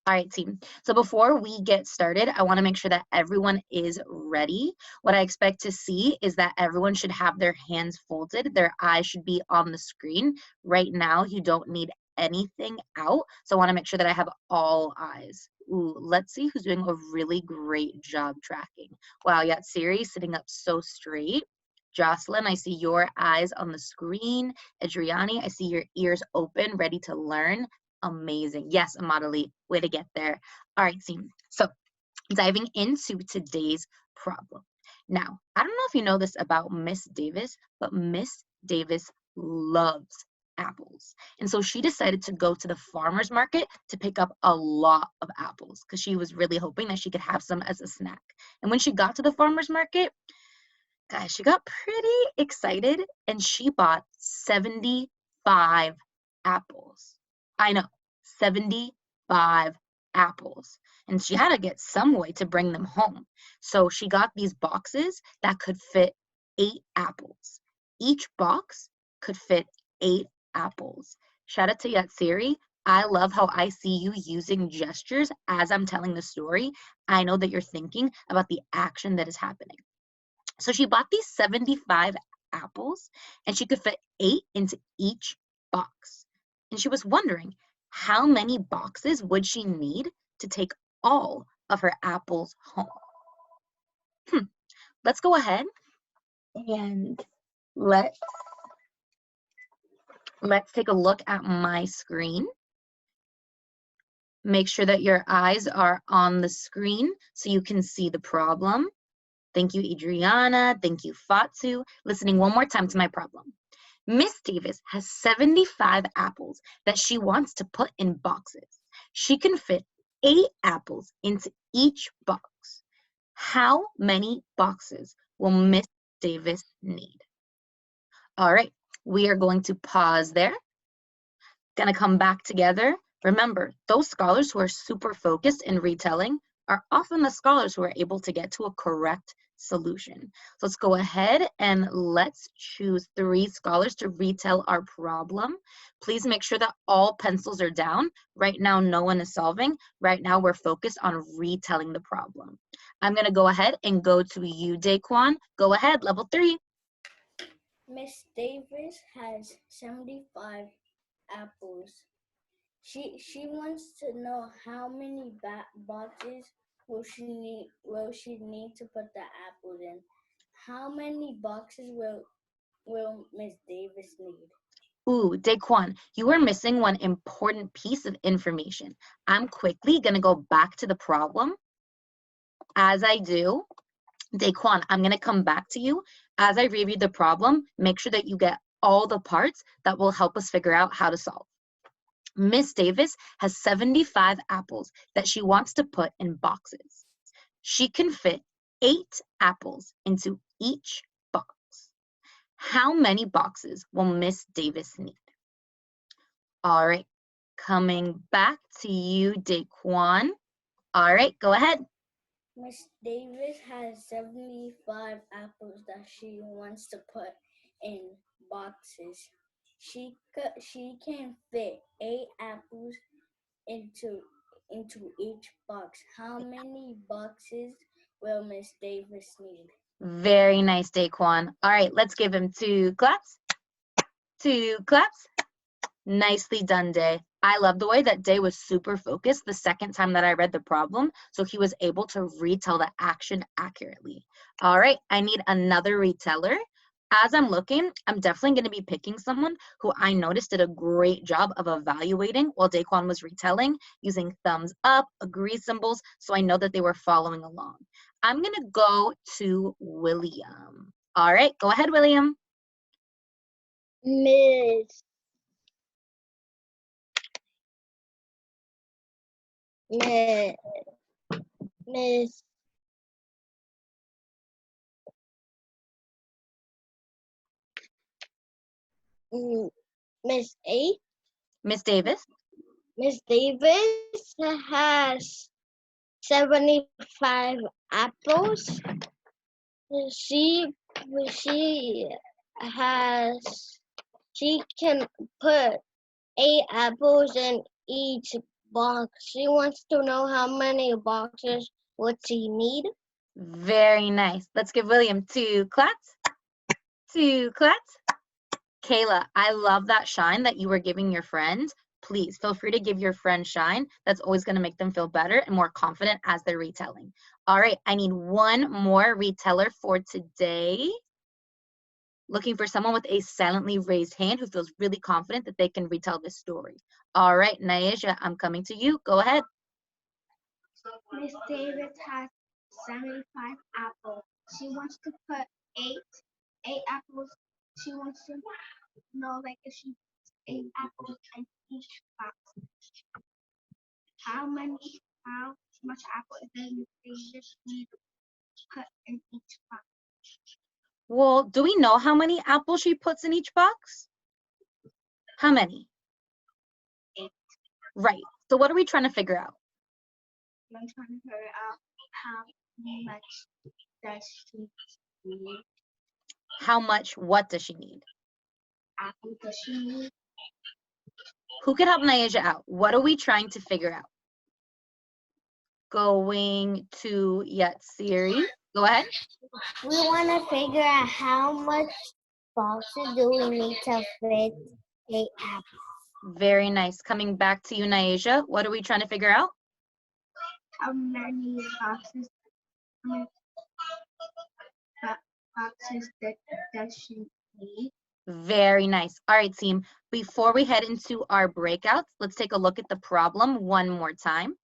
All right, team. So before we get started, I want to make sure that everyone is ready. What I expect to see is that everyone should have their hands folded. Their eyes should be on the screen. Right now, you don't need anything out. So I want to make sure that I have all eyes. Ooh, let's see who's doing a really great job tracking. Wow, yeah, Siri sitting up so straight. Jocelyn, I see your eyes on the screen. Adriani, I see your ears open, ready to learn. Amazing. Yes, Amadali, way to get there. All right, team. So diving into today's problem. Now, I don't know if you know this about Miss Davis, but Miss Davis loves apples. And so she decided to go to the farmer's market to pick up a lot of apples because she was really hoping that she could have some as a snack. And when she got to the farmer's market, guys, she got pretty excited and she bought 75 apples. I know, 75 apples. And she had to get some way to bring them home. So she got these boxes that could fit 8 apples. Each box could fit 8 apples. Shout out to Yatsiri. I love how I see you using gestures as I'm telling the story. I know that you're thinking about the action that is happening. So she bought these 75 apples and she could fit 8 into each box. And she was wondering how many boxes would she need to take all of her apples home? Let's go ahead and let's take a look at my screen. Make sure that your eyes are on the screen so you can see the problem. Thank you, Adriana. Thank you, Fatu. Listening one more time to my problem. Miss Davis has 75 apples that she wants to put in boxes. She can fit 8 apples into each box. How many boxes will Miss Davis need? All right, we are going to pause there. Gonna come back together. Remember, those scholars who are super focused in retelling are often the scholars who are able to get to a correct solution. So let's go ahead and let's choose 3 scholars to retell our problem. Please make sure that all pencils are down. Right now, no one is solving. Right now, we're focused on retelling the problem. I'm gonna go ahead and go to you, Daquan. Go ahead, level 3. Miss Davis has 75 apples. She wants to know how many boxes will she need to put the apples in. How many boxes will Miss Davis need? Ooh, Daquan, you are missing one important piece of information. I'm quickly gonna go back to the problem. As I do, Daquan, I'm gonna come back to you. As I review the problem, make sure that you get all the parts that will help us figure out how to solve. Miss Davis has 75 apples that she wants to put in boxes. She can fit 8 apples into each box. How many boxes will Miss Davis need? All right, coming back to you, Daquan. All right, go ahead. Miss Davis has 75 apples that she wants to put in boxes. She can fit 8 apples into each box. How many boxes will Miss Davis need? Very nice, Daquan. All right, let's give him 2 claps. 2 claps. Nicely done, Day. I love the way that Day was super focused the second time that I read the problem, so he was able to retell the action accurately. All right, I need another reteller. As I'm looking, I'm definitely going to be picking someone who I noticed did a great job of evaluating while Daquan was retelling, using thumbs up, agree symbols, so I know that they were following along. I'm going to go to William. All right, go ahead, William. Miss Miss A. Miss Davis. Miss Davis has 75 apples. She has she can put 8 apples in each box. She wants to know how many boxes would she need. Very nice. Let's give William 2 claps. 2 claps. Kayla, I love that shine that you were giving your friend. Please feel free to give your friend shine. That's always going to make them feel better and more confident as they're retelling. All right, I need one more reteller for today. Looking for someone with a silently raised hand who feels really confident that they can retell this story. All right, Naisha, I'm coming to you. Go ahead. Miss Davis has 75 apples. She wants to put eight apples. She wants to know like if she puts 8 apples in each box. How much apple does Miss Davis need to put in each box? Well, do we know how many apples she puts in each box? How many? 8. Right. So what are we trying to figure out? I'm trying to figure out how much does she need? How much, what does she need? Apple does she need? Who could help Naisha out? What are we trying to figure out? Going to Yatsiri. Go ahead. We want to figure out how much boxes do we need to fit 8 apples. Very nice. Coming back to you, Naisha. What are we trying to figure out? How many boxes? How many boxes does she need? Very nice. All right, team. Before we head into our breakouts, let's take a look at the problem one more time.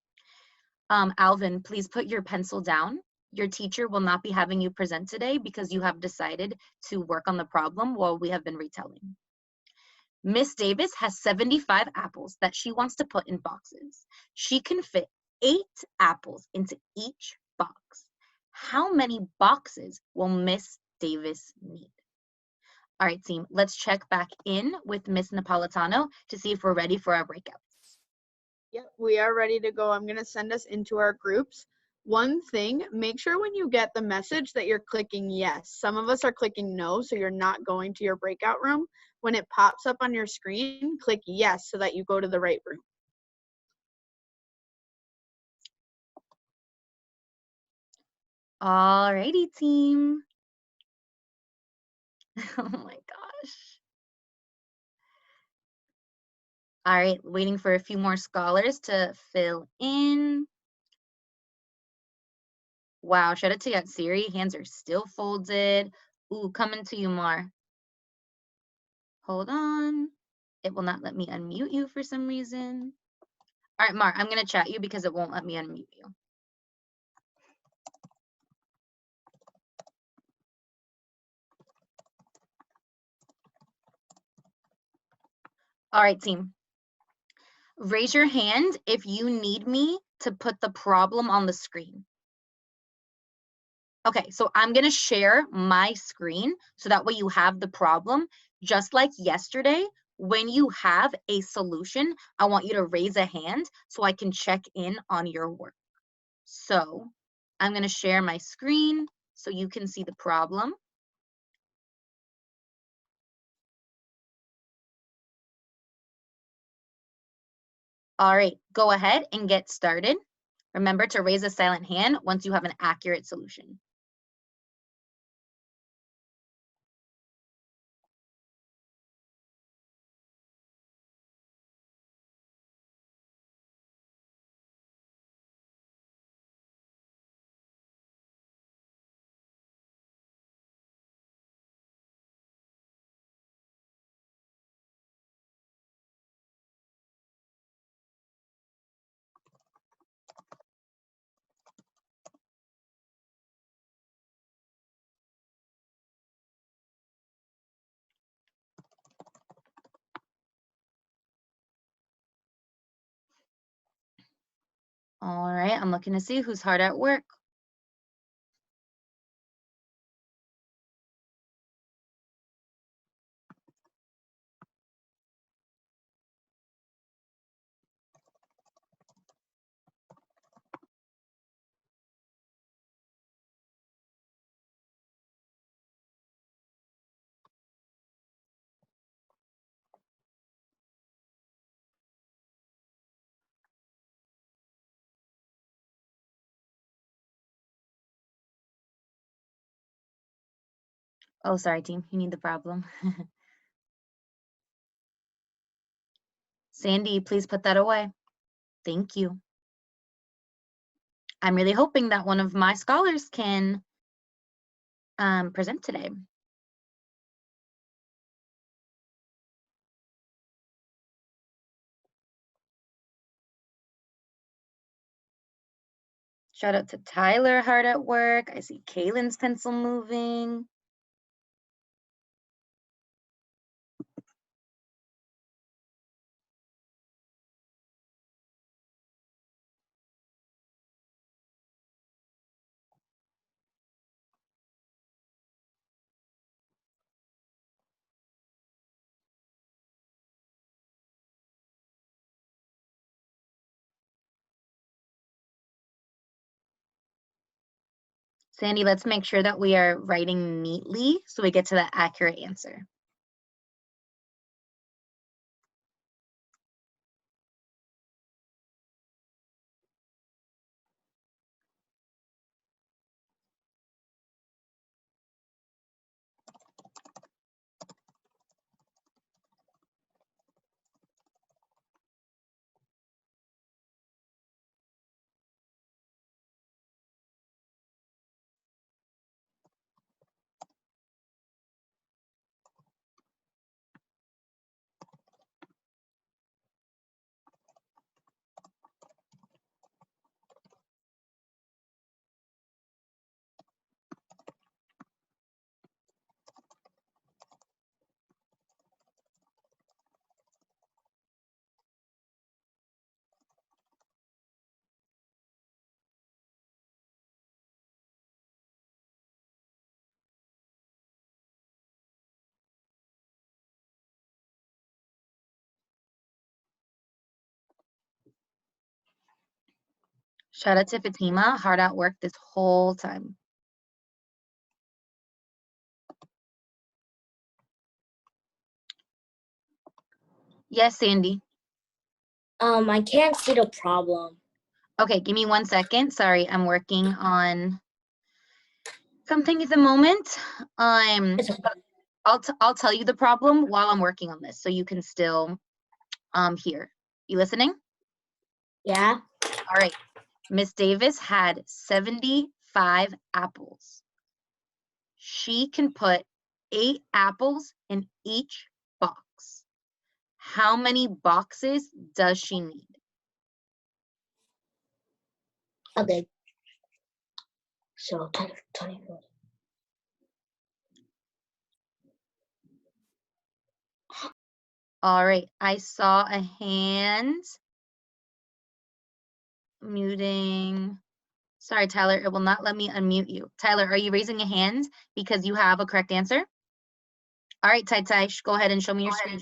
Alvin, please put your pencil down. Your teacher will not be having you present today because you have decided to work on the problem while we have been retelling. Miss Davis has 75 apples that she wants to put in boxes. She can fit 8 apples into each box. How many boxes will Miss Davis need? All right, team, let's check back in with Miss Napolitano to see if we're ready for our breakouts. Yep, we are ready to go. I'm going to send us into our groups. One thing, make sure when you get the message that you're clicking yes. Some of us are clicking no, so you're not going to your breakout room. When it pops up on your screen, click yes so that you go to the right room. All righty, team. Oh my gosh. All right, waiting for a few more scholars to fill in. Wow, shout out to Yatsiri. Hands are still folded. Ooh, coming to you, Mar. Hold on. It will not let me unmute you for some reason. All right, Mar, I'm going to chat you because it won't let me unmute you. All right, team. Raise your hand if you need me to put the problem on the screen. Okay, so I'm going to share my screen so that way you have the problem. Just like yesterday, when you have a solution, I want you to raise a hand so I can check in on your work. So I'm going to share my screen so you can see the problem. All right, go ahead and get started. Remember to raise a silent hand once you have an accurate solution. All right, I'm looking to see who's hard at work. Oh, sorry, team. You need the problem. Sandy, please put that away. Thank you. I'm really hoping that one of my scholars can present today. Shout out to Tyler, hard at work. I see Kaylin's pencil moving. Sandy, let's make sure that we are writing neatly so we get to the accurate answer. Shout out to Fatima, hard at work this whole time. Yes, Sandy. I can't see the problem. Okay, give me 1 second. Sorry, I'm working on something at the moment. I'll tell you the problem while I'm working on this, so you can still hear. You listening? Yeah. All right. Miss Davis had 75 apples. She can put 8 apples in each box. How many boxes does she need? Okay. So 24. All right, I saw a hand. Muting. Sorry, Tyler, it will not let me unmute you. Tyler, are you raising a hand because you have a correct answer? All right, Tai, go ahead and show me your screen.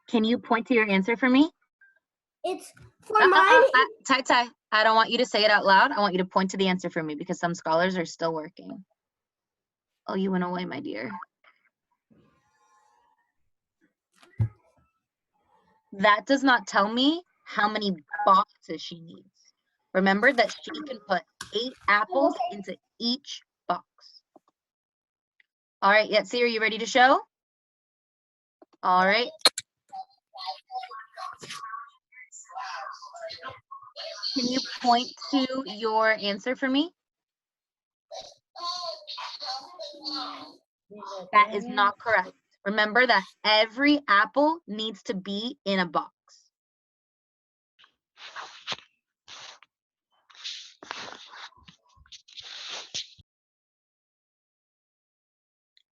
Can you point to your answer for me? It's for mine. Tai, I don't want you to say it out loud. I want you to point to the answer for me because some scholars are still working. Oh, you went away, my dear. That does not tell me how many boxes she needs. Remember that she can put 8 apples into each box. All right, Yetzi, are you ready to show? All right. Can you point to your answer for me? That is not correct. Remember that every apple needs to be in a box.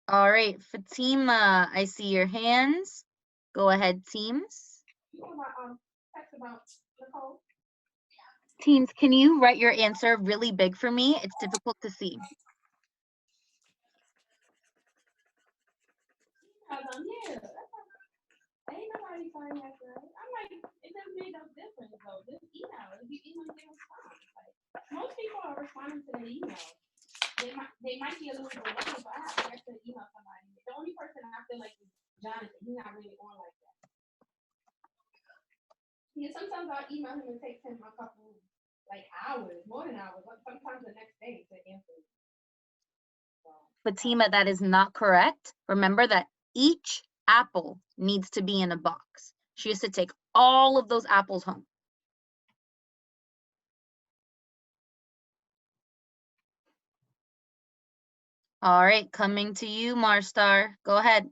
All right, Fatima, I see your hands. Go ahead, teams. Teams, can you write your answer really big for me? It's difficult to see. Ain't nobody signing that for us. I'm like, it doesn't make no difference though. Just email. If you email, they respond. Like, most people are responding to their email. They might be a little bit late, but I have to email somebody. The only person I feel like is Jonathan. He's not really on like that. Yeah, sometimes I'll email him and text him a couple like hours, more than hours, sometimes the next day to answer. So, Fatima, that is not correct. Remember that each apple needs to be in a box. She has to take all of those apples home. All right, coming to you, Marstar. Go ahead.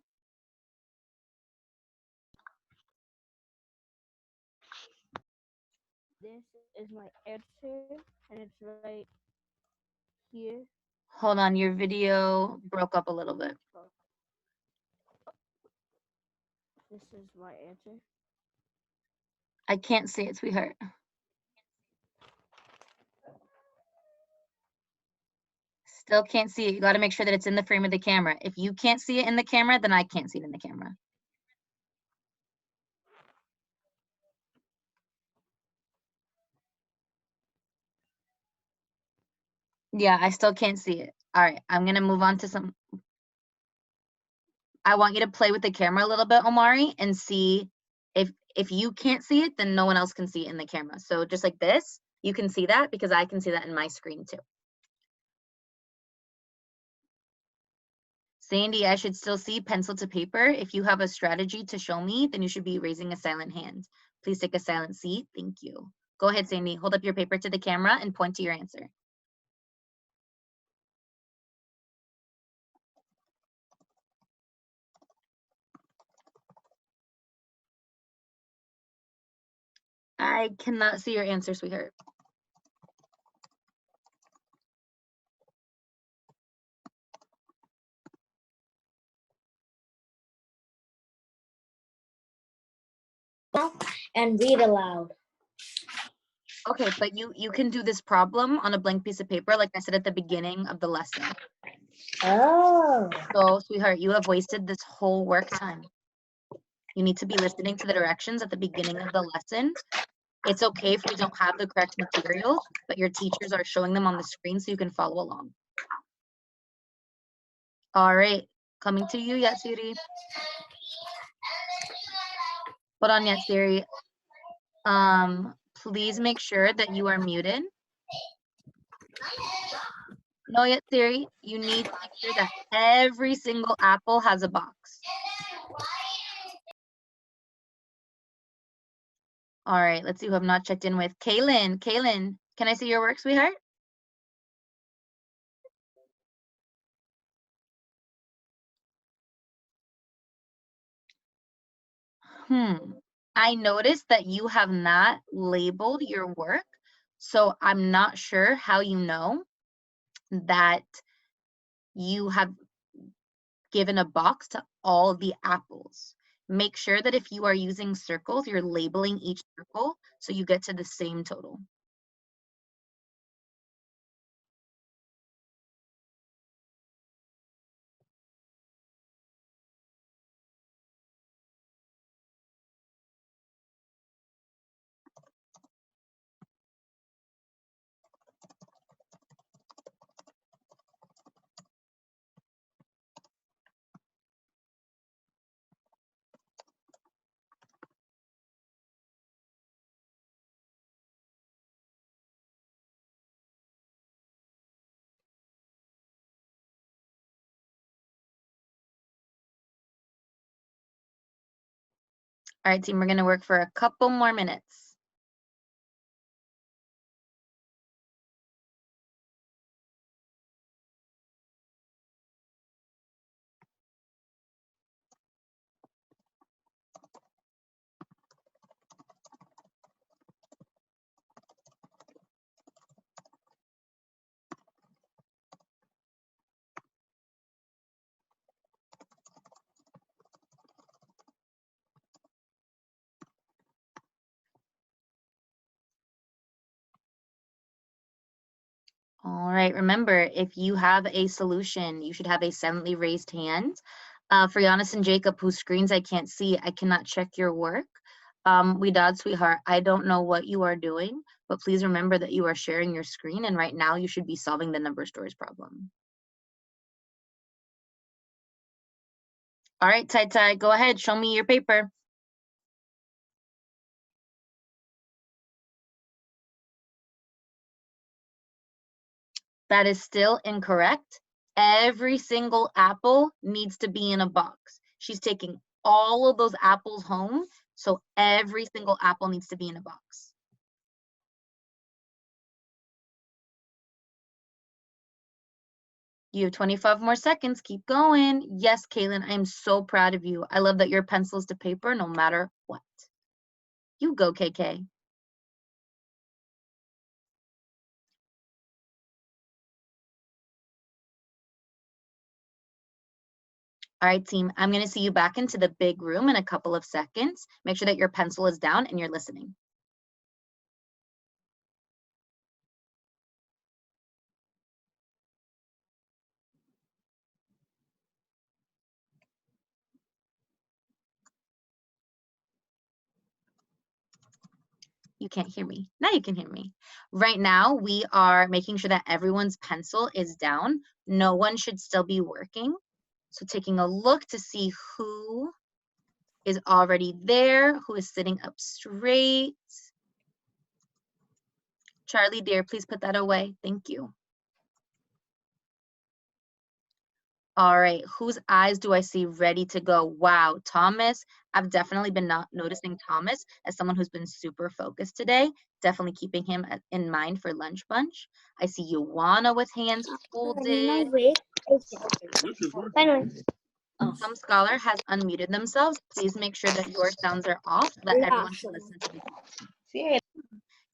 This is my answer, and it's right here. Hold on, your video broke up a little bit. This is my answer. I can't see it, sweetheart. Still can't see it. You got to make sure that it's in the frame of the camera. If you can't see it in the camera, then I can't see it in the camera. Yeah, I still can't see it. All right, I'm going to move on to some. I want you to play with the camera a little bit, Omari, and see if you can't see it, then no one else can see it in the camera. So just like this, you can see that because I can see that in my screen too. Sandy, I should still see pencil to paper. If you have a strategy to show me, then you should be raising a silent hand. Please take a silent seat. Thank you. Go ahead, Sandy. Hold up your paper to the camera and point to your answer. I cannot see your answer, sweetheart. And read aloud. Okay, but you can do this problem on a blank piece of paper, like I said at the beginning of the lesson. Oh. So, sweetheart, you have wasted this whole work time. You need to be listening to the directions at the beginning of the lesson. It's okay if you don't have the correct materials, but your teachers are showing them on the screen so you can follow along. All right, coming to you, Yatsiri. Hold on, Yatsiri. Please make sure that you are muted. No, Yatsiri, you need to make sure that every single apple has a box. All right, let's see who I've not checked in with. Kaylin, can I see your work, sweetheart? I noticed that you have not labeled your work, so I'm not sure how you know that you have given a box to all the apples. Make sure that if you are using circles, you're labeling each circle so you get to the same total. All right, team, we're going to work for a couple more minutes. All right, remember, if you have a solution, you should have a silently raised hand. For Giannis and Jacob, whose screens I can't see, I cannot check your work. Widad, sweetheart, I don't know what you are doing, but please remember that you are sharing your screen, and right now you should be solving the number stores problem. All right, Tai Tai, go ahead, show me your paper. That is still incorrect. Every single apple needs to be in a box. She's taking all of those apples home, so every single apple needs to be in a box. You have 25 more seconds. Keep going. Yes, Kaylin, I am so proud of you. I love that your pencil's to paper no matter what. You go, KK. All right, team, I'm going to see you back into the big room in a couple of seconds. Make sure that your pencil is down and you're listening. You can't hear me. Now you can hear me. Right now, we are making sure that everyone's pencil is down. No one should still be working. So taking a look to see who is already there, who is sitting up straight. Charlie, dear, please put that away. Thank you. All right, whose eyes do I see ready to go? Wow, Thomas. I've definitely been noticing Thomas as someone who's been super focused today. Definitely keeping him in mind for Lunch Bunch. I see Joanna with hands folded. Some scholar has unmuted themselves. Please make sure that your sounds are off so that everyone can listen to the call.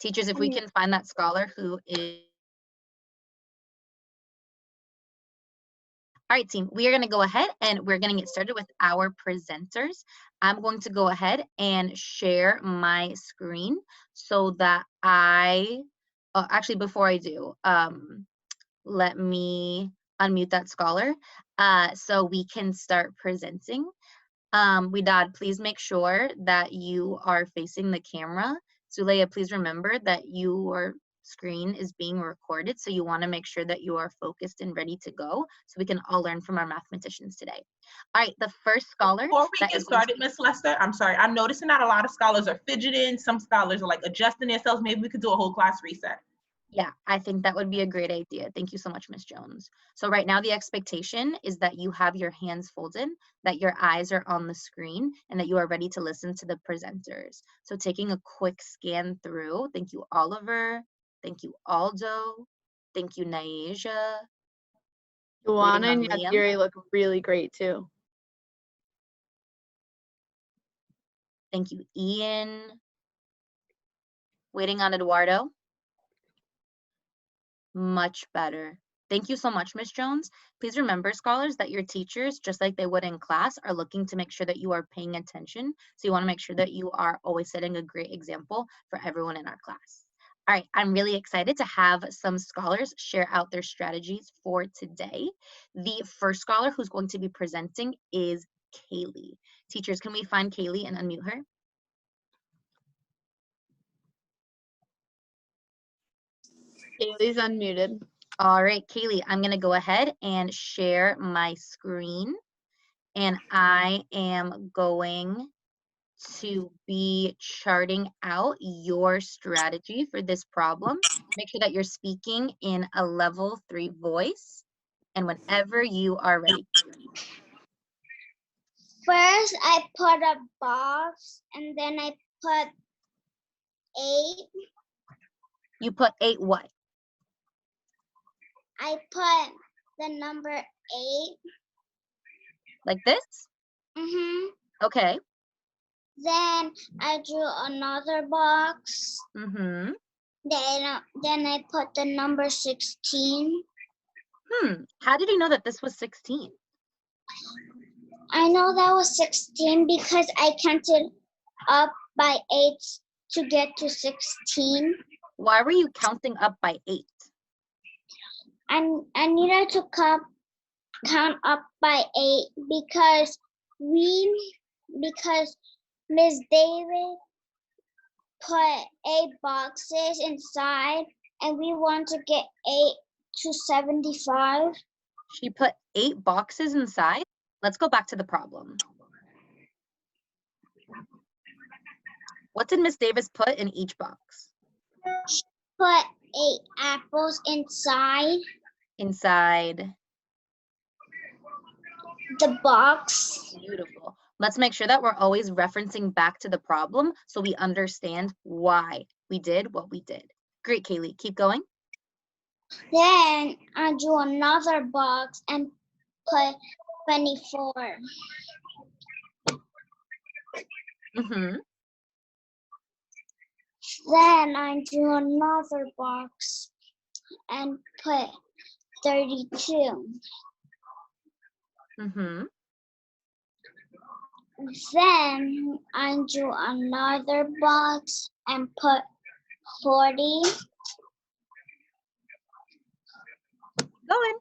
Teachers, if we can find that scholar who is. All right, team, we are going to go ahead and we're going to get started with our presenters. I'm going to go ahead and share my screen so that actually, before I do, let me unmute that scholar so we can start presenting. Widad, please make sure that you are facing the camera. Zulea, please remember that your screen is being recorded, so you want to make sure that you are focused and ready to go so we can all learn from our mathematicians today. All right, the first scholar. Before we get started, Ms. Lester, I'm sorry, I'm noticing that a lot of scholars are fidgeting. Some scholars are like adjusting themselves. Maybe we could do a whole class reset. Yeah, I think that would be a great idea. Thank you so much, Ms. Jones. So right now the expectation is that you have your hands folded, that your eyes are on the screen, and that you are ready to listen to the presenters. So taking a quick scan through, thank you, Oliver. Thank you, Aldo. Thank you, Naisha. Joanna and Yadiri look really great too. Thank you, Ian. Waiting on Eduardo. Much better. Thank you so much, Ms. Jones. Please remember, scholars, that your teachers, just like they would in class, are looking to make sure that you are paying attention. So you want to make sure that you are always setting a great example for everyone in our class. All right, I'm really excited to have some scholars share out their strategies for today. The first scholar who's going to be presenting is Kaylee. Teachers, can we find Kaylee and unmute her? Kaylee's unmuted. All right, Kaylee, I'm going to go ahead and share my screen. And I am going to be charting out your strategy for this problem. Make sure that you're speaking in a level 3 voice. And whenever you are ready. First, I put a box, and then I put 8. You put 8 what? I put the number 8. Like this? Mm-hmm. Okay. Then I drew another box. Mm-hmm. Then I put the number 16. How did you know that this was 16? I know that was 16 because I counted up by 8 to get to 16. Why were you counting up by 8? I needed to count up by 8 because Miss David put 8 boxes inside, and we want to get 8 to 75. She put 8 boxes inside? Let's go back to the problem. What did Miss Davis put in each box? She put 8 apples inside. inside? The box. Beautiful. Let's make sure that we're always referencing back to the problem so we understand why we did what we did. Great, Kaylee. Keep going. Then I do another box and put 24. Mm-hmm. Then I do another box and put 32. Mm-hmm. Then I do another box and put 40. Going.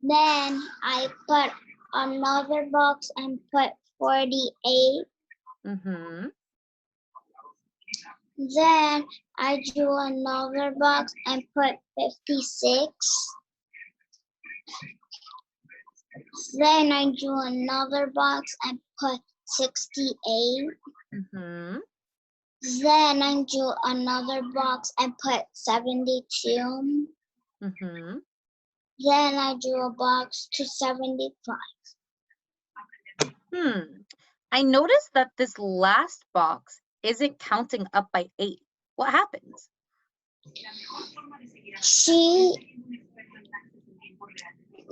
Then I put another box and put 48. Mm-hmm. Then I do another box and put 56. Then I do another box and put 68. Mm-hmm. Then I do another box and put 72. Mm-hmm. Then I do a box to 75. I noticed that this last box isn't counting up by 8. What happens?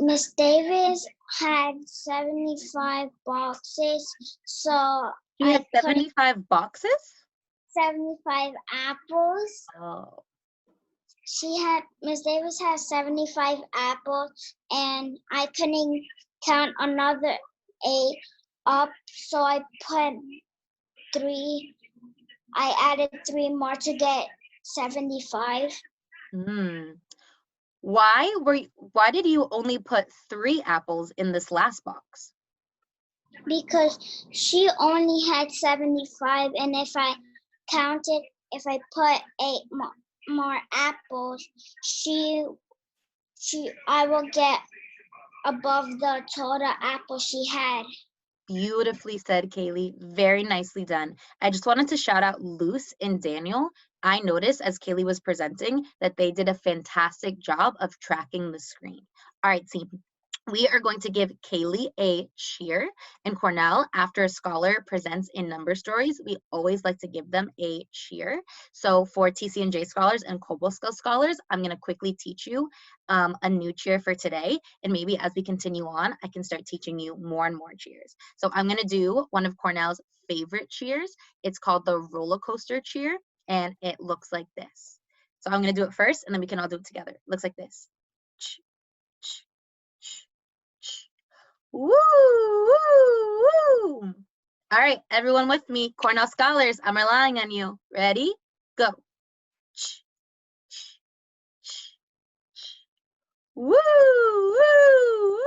Miss Davis had 75 boxes, so You I have put 75 boxes? 75 apples. Oh. Miss Davis has 75 apples, and I couldn't count another 8 up, so I put 3. I added 3 more to get 75. Why did you only put 3 apples in this last box? Because she only had 75, and if I put 8 more apples, I will get above the total apple she had. Beautifully said, Kaylee. Very nicely done. I just wanted to shout out Luce and Daniel. I noticed as Kaylee was presenting that they did a fantastic job of tracking the screen. All right, team. We are going to give Kaylee a cheer, and Cornell, after a scholar presents in number stories, we always like to give them a cheer. So for TC&J scholars and Cobble-Skull scholars, I'm going to quickly teach you a new cheer for today, and maybe as we continue on, I can start teaching you more and more cheers. So I'm going to do one of Cornell's favorite cheers. It's called the roller coaster cheer, and it looks like this. So I'm going to do it first, and then we can all do it together. It looks like this. Woo, woo, woo. All right, everyone with me. Cornell scholars, I'm relying on you. Ready? Go. Woo, woo,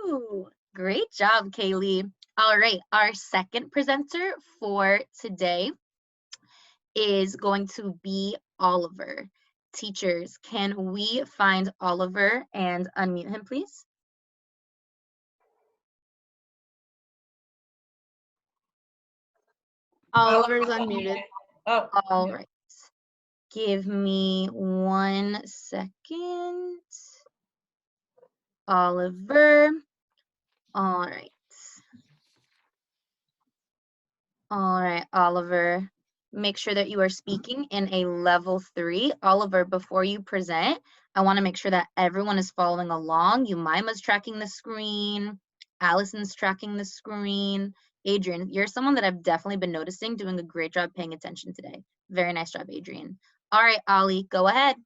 woo. Great job, Kaylee. All right, our second presenter for today is going to be Oliver. Teachers, can we find Oliver and unmute him, please? Oliver's unmuted. Oh, All right. Give me 1 second. Oliver. All right. All right, Oliver. Make sure that you are speaking in a level 3. Oliver, before you present, I want to make sure that everyone is following along. Umima's tracking the screen. Allison's tracking the screen. Adrian, you're someone that I've definitely been noticing doing a great job paying attention today. Very nice job, Adrian. All right, Ollie, go ahead.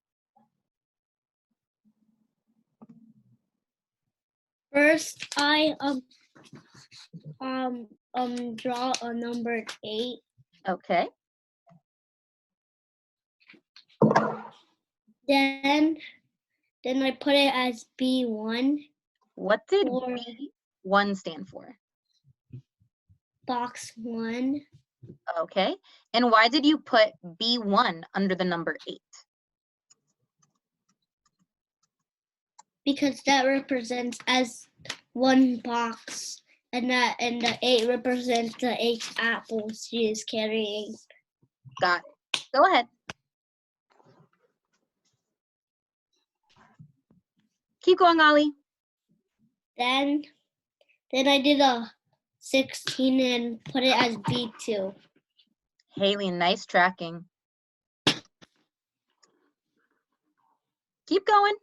First, I draw a number 8. Okay. Then I put it as B1. What did Or B1 stand for? box 1. Okay. And why did you put B1 under the number 8? Because that represents as 1 box, and the 8 represents the 8 apples she is carrying. Got it. Go ahead. Keep going, Ollie. Then I did a 16 and put it as B2. Haley, nice tracking. Keep going.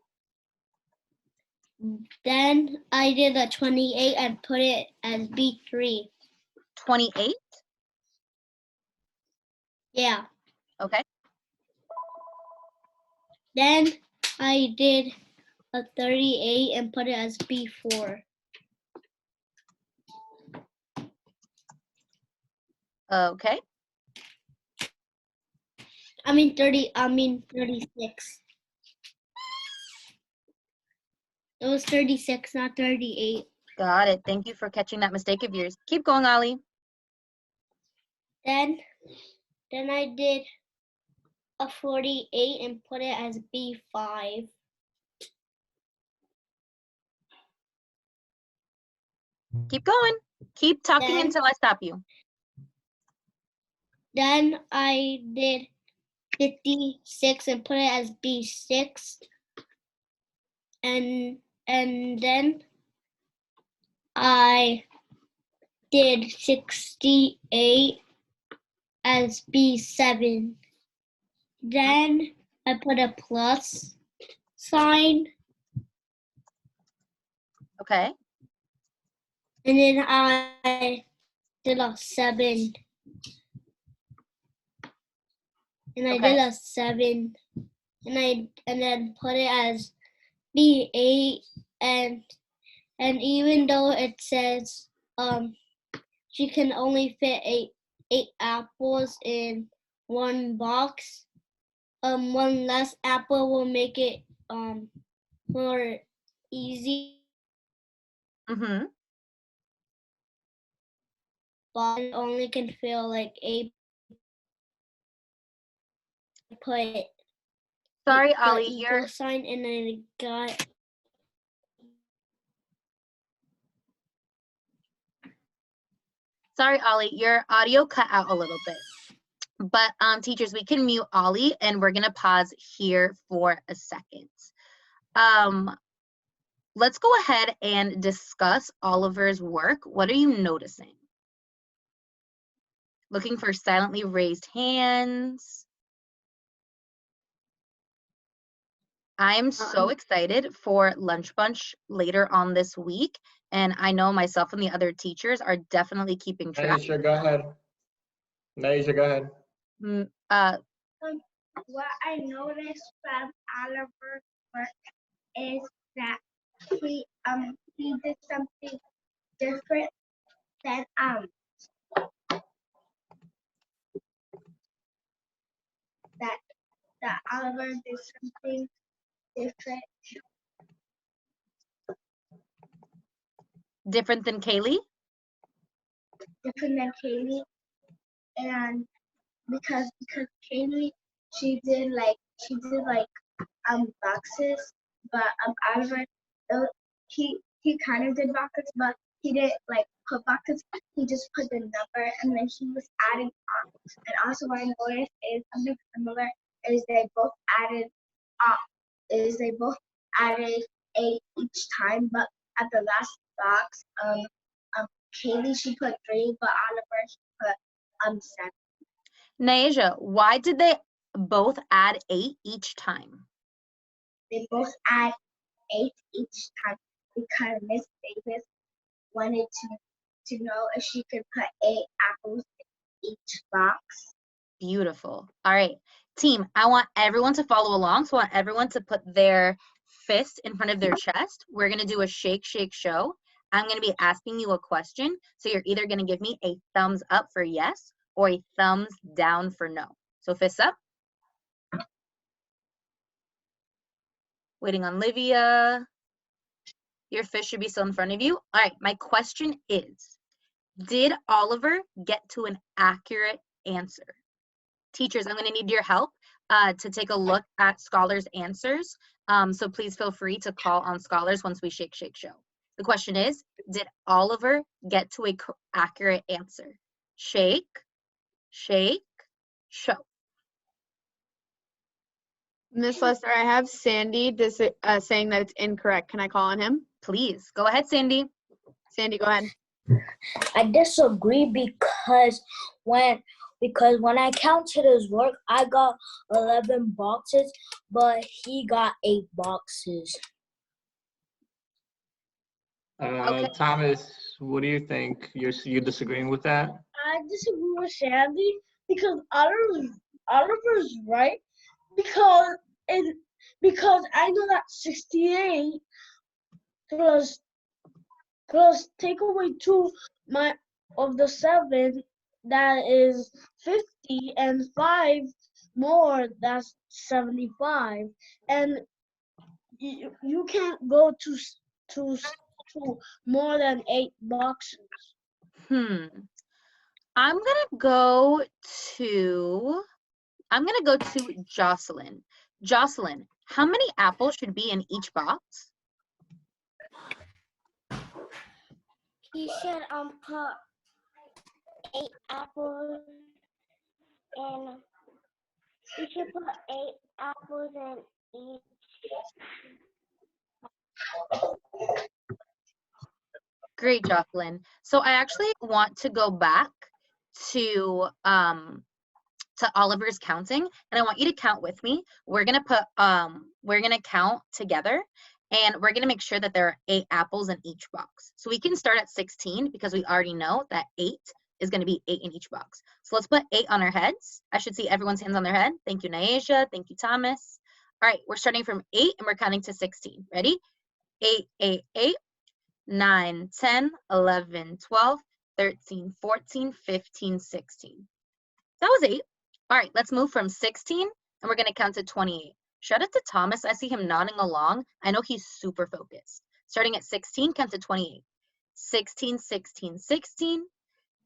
Then I did a 28 and put it as B3. 28. Yeah. Okay. Then I did a 38 and put it as B4. Okay. I mean 36. It was 36, not 38. Got it. Thank you for catching that mistake of yours. Keep going, Ollie. Then I did a 48 and put it as B5. Keep going. Keep talking Then- until I stop you. Then I did 56 and put it as B6. And then I did 68 as B7. Then I put a plus sign, Okay. and then I did a 7. And I Okay. did a 7, and then put it as B8, and even though it says she can only fit eight apples in one box, one less apple will make it more easy, Mm-hmm. but it only can fill like 8. Put Sorry, the Ollie. equal sign, and then it got. Sorry, Ollie. Your audio cut out a little bit. But teachers, we can mute Ollie, and we're gonna pause here for a second. Let's go ahead and discuss Oliver's work. What are you noticing? Looking for silently raised hands. I'm so excited for Lunch Bunch later on this week, and I know myself and the other teachers are definitely keeping track. Naisha, go ahead. Naisha, go ahead. What I noticed from Oliver's work is that he did something different than that Oliver did something different Different than Kaylee? different than Kaylee, and because Kaylee she did like boxes, but Oliver he kind of did boxes, but he didn't like put boxes. He just put the number, and then he was adding up. And also what I noticed is something similar is they both added up. Eight each time, but at the last box, Kaylee she put 3, but Oliver she put 7. Naisha, why did they both add 8 each time? They both add 8 each time because Miss Davis wanted to know if she could put 8 apples in each box. Beautiful. All right, team, I want everyone to follow along. So I want everyone to put their fist in front of their chest. We're going to do a shake, shake, show. I'm going to be asking you a question. So you're either going to give me a thumbs up for yes or a thumbs down for no. So fists up. Waiting on Livia. Your fist should be still in front of you. All right, my question is, did Oliver get to an accurate answer? Teachers, I'm going to need your help to take a look at Scholars' answers. So please feel free to call on Scholars once we shake, shake, show. The question is, did Oliver get to an accurate answer? Shake, shake, show. Miss Lester, I have Sandy saying that it's incorrect. Can I call on him? Please, go ahead, Sandy. Sandy, go ahead. I disagree because when I counted his work, I got 11 boxes, but he got 8 boxes. Okay. Thomas, what do you think? You disagreeing with that? I disagree with Sandy because Oliver's right because I know that 68 plus take away 2 of the 7, that is 50, and 5 more, that's 75, and you can't go to more than 8 boxes. I'm gonna go to Jocelyn. Jocelyn, how many apples should be in each box? You should put 8 apples in. You should put 8 apples in each. Great, Jocelyn. So I actually want to go back to Oliver's counting, and I want you to count with me. We're gonna count together, and we're gonna make sure that there are 8 apples in each box. So we can start at 16 because we already know that 8 is gonna be 8 in each box. So let's put 8 on our heads. I should see everyone's hands on their head. Thank you, Naisha. Thank you, Thomas. All right, we're starting from 8 and we're counting to 16. Ready? 8, 8, 8, 9, 10, 11, 12, 13, 14, 15, 16. That was 8. All right, let's move from 16 and we're gonna count to 28. Shout out to Thomas, I see him nodding along. I know he's super focused. Starting at 16, count to 28. 16, 16, 16,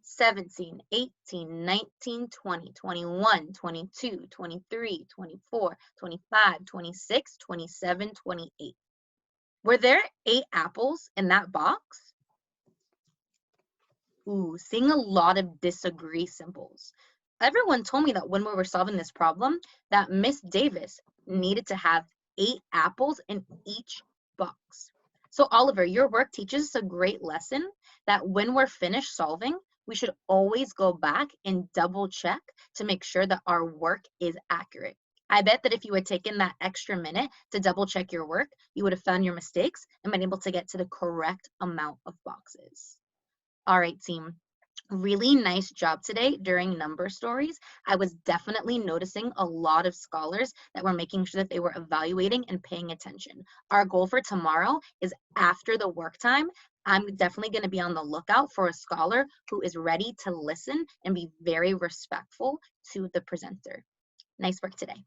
17, 18, 19, 20, 21, 22, 23, 24, 25, 26, 27, 28. Were there 8 apples in that box? Ooh, seeing a lot of disagree symbols. Everyone told me that when we were solving this problem, that Miss Davis needed to have 8 apples in each box. So Oliver, your work teaches us a great lesson that when we're finished solving, we should always go back and double check to make sure that our work is accurate. I bet that if you had taken that extra minute to double check your work, you would have found your mistakes and been able to get to the correct amount of boxes. All right, team. Really nice job today during number stories. I was definitely noticing a lot of scholars that were making sure that they were evaluating and paying attention. Our goal for tomorrow is after the work time. I'm definitely going to be on the lookout for a scholar who is ready to listen and be very respectful to the presenter. Nice work today.